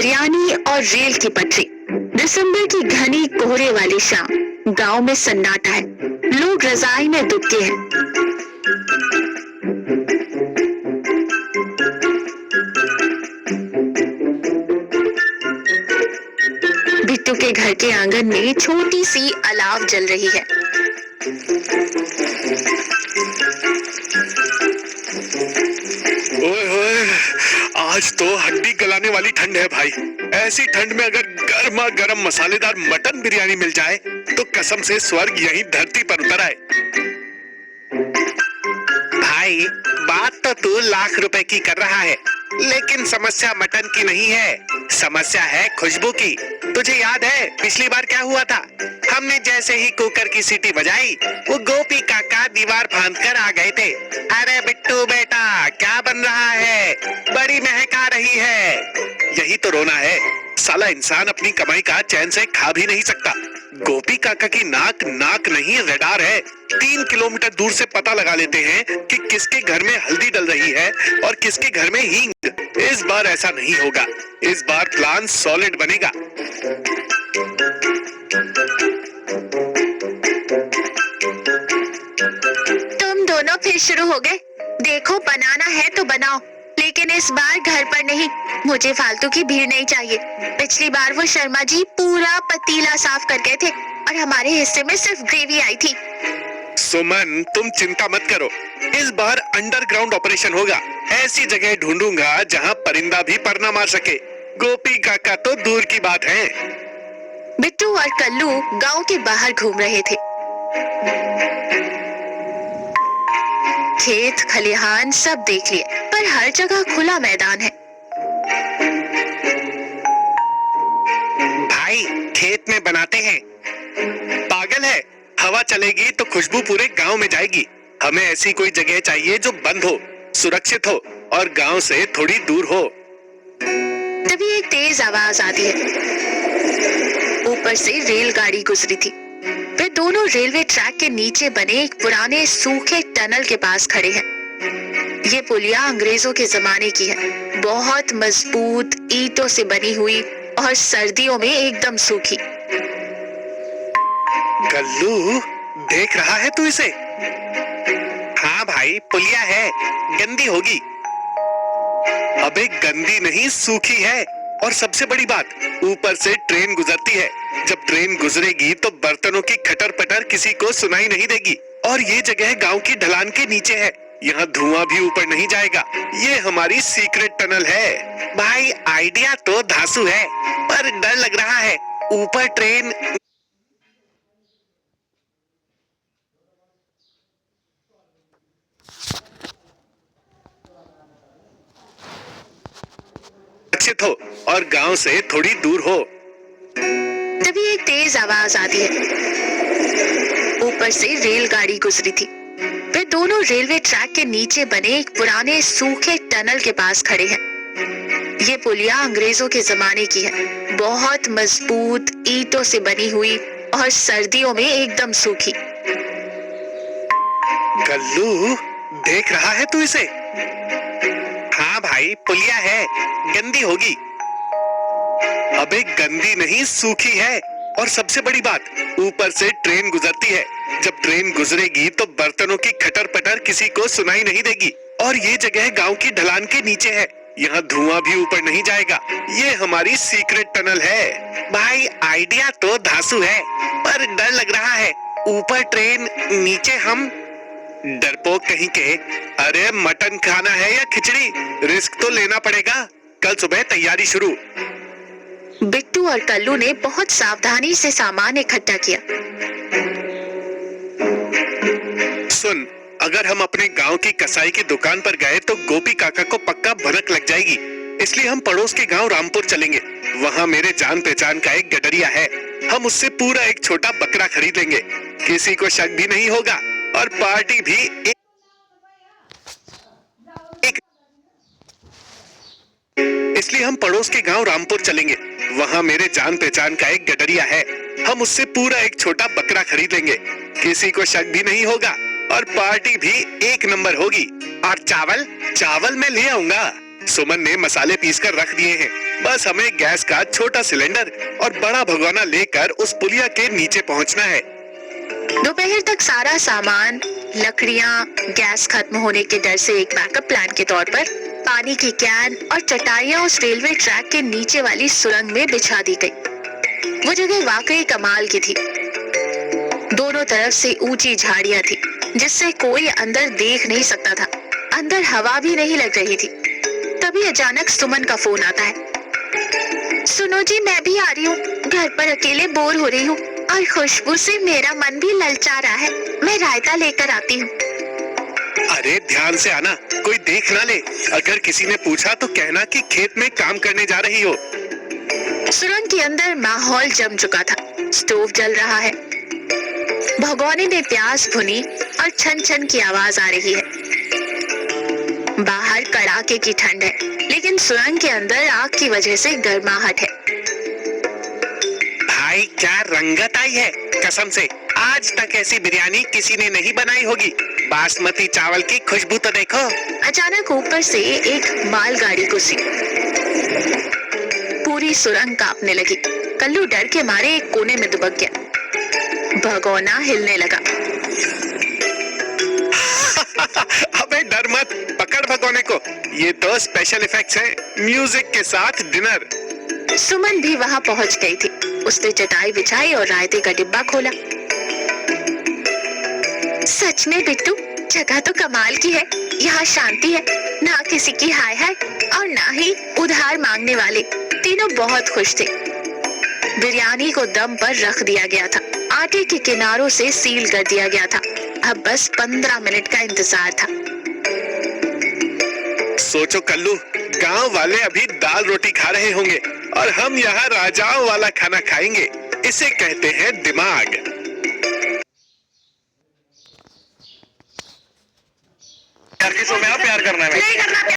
बिरयानी और रेल की पटरी। दिसंबर की घनी कोहरे वाली शाम। गांव में सन्नाटा है। लोग रजाई में दुबके हैं। बिट्टू के घर के आंगन में छोटी सी अलाव जल रही है। ओए होए, आज तो हड्डी गलाने वाली ठंड है भाई। ऐसी ठंड में अगर गर्मा गर्म मसालेदार मटन बिरयानी मिल जाए तो कसम से स्वर्ग यहीं धरती पर उतर आए। भाई बात तो तू लाख रुपए की कर रहा है, लेकिन समस्या मटन की नहीं है, समस्या है खुशबू की। तुझे याद है पिछली बार क्या हुआ था? हमने जैसे ही कुकर की सीटी बजाई, वो गोपी काका दीवार फांद कर आ गए थे। अरे बिट्टू बेटा, क्या बन रहा है? बड़ी महक आ रही है। यही तो रोना है, साला इंसान अपनी कमाई का चैन से खा भी नहीं सकता। गोपी काका की नाक नाक नहीं रडार है। 3 किलोमीटर दूर से पता लगा लेते हैं कि किसके घर में हल्दी डल रही है और किसके घर में हींग। इस बार ऐसा नहीं होगा, इस बार प्लान सॉलिड बनेगा। तुम दोनों फिर शुरू हो गए। देखो बनाना है तो बनाओ, लेकिन इस बार घर पर नहीं। मुझे फालतू की भीड़ नहीं चाहिए। पिछली बार वो शर्मा जी पूरा पतीला साफ कर गए थे और हमारे हिस्से में सिर्फ ग्रेवी आई थी। सुमन तुम चिंता मत करो, इस बार अंडरग्राउंड ऑपरेशन होगा। ऐसी जगह ढूंढूंगा जहां परिंदा भी पर ना मार सके। गोपी काका तो दूर की बात है। बिट्टू और कल्लू गांव के बाहर घूम रहे थे। खेत खलिहान सब देख लिए, पर हर जगह खुला मैदान है। भाई खेत में बनाते हैं। पागल है, हवा चलेगी तो खुशबू पूरे गांव में जाएगी। हमें ऐसी कोई जगह चाहिए जो बंद हो, सुरक्षित हो और गांव से थोड़ी दूर हो। तभी एक तेज आवाज आती है। ऊपर से रेलगाड़ी गुजरी थी। वे दोनों रेलवे ट्रैक के नीचे बने एक पुराने सूखे टनल के पास खड़े हैं। ये पुलिया अंग्रेजों के जमाने की है, बहुत मजबूत ईंटों से बनी हुई और सर्दियों में एकदम सूखी। कल्लू देख रहा है तू इसे? हाँ भाई, पुलिया है, गंदी होगी। अबे गंदी नहीं, सूखी है। और सबसे बड़ी बात, ऊपर से ट्रेन गुजरती है। जब ट्रेन गुजरेगी तो बर्तनों की खटर पटर किसी को सुनाई नहीं देगी। और ये जगह गांव की ढलान के नीचे है, यहाँ धुआं भी ऊपर नहीं जाएगा। ये हमारी सीक्रेट टनल है। भाई आइडिया तो धांसू है, पर डर लग रहा है। ऊपर ट्रेन हो और गांव से थोड़ी दूर हो। तभी एक तेज आवाज आती है। ऊपर से रेलगाड़ी गुजरी थी। वे दोनों रेलवे ट्रैक के नीचे बने एक पुराने सूखे टनल के पास खड़े हैं। ये पुलिया अंग्रेजों के जमाने की है, बहुत मजबूत ईंटों से बनी हुई और सर्दियों में एकदम सूखी। कल्लू देख रहा है तू इसे? हाँ भाई, पुलिया है, गंदी होगी। अबे गंदी नहीं, सूखी है। और सबसे बड़ी बात, ऊपर से ट्रेन गुजरती है। जब ट्रेन गुजरेगी तो बर्तनों की खटर पटर किसी को सुनाई नहीं देगी। और ये जगह गांव की ढलान के नीचे है, यहाँ धुआं भी ऊपर नहीं जाएगा। ये हमारी सीक्रेट टनल है। भाई आइडिया तो धांसू है, पर डर लग रहा है। ऊपर ट्रेन, नीचे हम। डरपोक कहीं के। अरे मटन खाना है या खिचड़ी, रिस्क तो लेना पड़ेगा। कल सुबह तैयारी शुरू। बिट्टू और कल्लू ने बहुत सावधानी से सामान इकट्ठा किया। सुन, अगर हम अपने गांव की कसाई की दुकान पर गए तो गोपी काका को पक्का भनक लग जाएगी। इसलिए हम पड़ोस के गांव रामपुर चलेंगे। वहाँ मेरे जान पहचान का एक गडरिया है। हम उससे पूरा एक छोटा बकरा खरीद लेंगे। किसी को शक भी नहीं होगा और पार्टी भी इसलिए हम पड़ोस के गांव रामपुर चलेंगे। वहाँ मेरे जान पहचान का एक गडरिया है। हम उससे पूरा एक छोटा बकरा खरीद लेंगे। किसी को शक भी नहीं होगा और पार्टी भी एक नंबर होगी। और चावल मैं ले आऊंगा। सुमन ने मसाले पीस कर रख दिए हैं। बस हमें गैस का छोटा सिलेंडर और बड़ा भगोना लेकर उस पुलिया के नीचे पहुंचना है। दोपहर तक सारा सामान, लकड़ियां, गैस खत्म होने के डर से एक बैकअप प्लान के तौर पर पानी की कैन और चटाइयां उस रेलवे ट्रैक के नीचे वाली सुरंग में बिछा दी गई। वो जगह वाकई कमाल की थी। दोनों तरफ से ऊंची झाड़ियां थी जिससे कोई अंदर देख नहीं सकता था। अंदर हवा भी नहीं लग रही थी। तभी अचानक सुमन का फोन आता है। सुनो जी, मैं भी आ रही हूँ। घर पर अकेले बोर हो रही हूँ और खुशबू से मेरा मन भी ललचा रहा है। मैं रायता लेकर आती हूँ। अरे ध्यान से आना, कोई देख ना ले। अगर किसी ने पूछा तो कहना कि खेत में काम करने जा रही हो। सुरंग के अंदर माहौल जम चुका था। स्टोव जल रहा है, भगोने में प्याज भुनी और छन छन की आवाज आ रही है। बाहर कड़ाके की ठंड है, लेकिन सुरंग के अंदर आग की वजह से गर्माहट है। भाई क्या रंगत आई है, कसम से आज तक ऐसी बिरयानी किसी ने नहीं बनाई होगी। बासमती चावल की खुशबू तो देखो। अचानक ऊपर से एक मालगाड़ी गुजरी। पूरी सुरंग कांपने लगी। कल्लू डर के मारे एक कोने में दुबक गया। भगोना हिलने लगा। अबे डर मत, पकड़ भगोने को। ये तो स्पेशल इफेक्ट्स है, म्यूजिक के साथ डिनर। सुमन भी वहां पहुंच गई थी। उसने चटाई बिछाई और रायते का डिब्बा खोला। सच में बिट्टू, जगह तो कमाल की है। यहाँ शांति है, ना किसी की हाय हाय और ना ही उधार मांगने वाले। तीनों बहुत खुश थे। बिरयानी को दम पर रख दिया गया था। आटे के किनारों से सील कर दिया गया था। अब बस 15 मिनट का इंतजार था। सोचो कल्लू, गांव वाले अभी दाल रोटी खा रहे होंगे और हम यहाँ राजाओं वाला खाना खाएंगे। इसे कहते हैं दिमाग। प्यार की सो में प्यार करना है।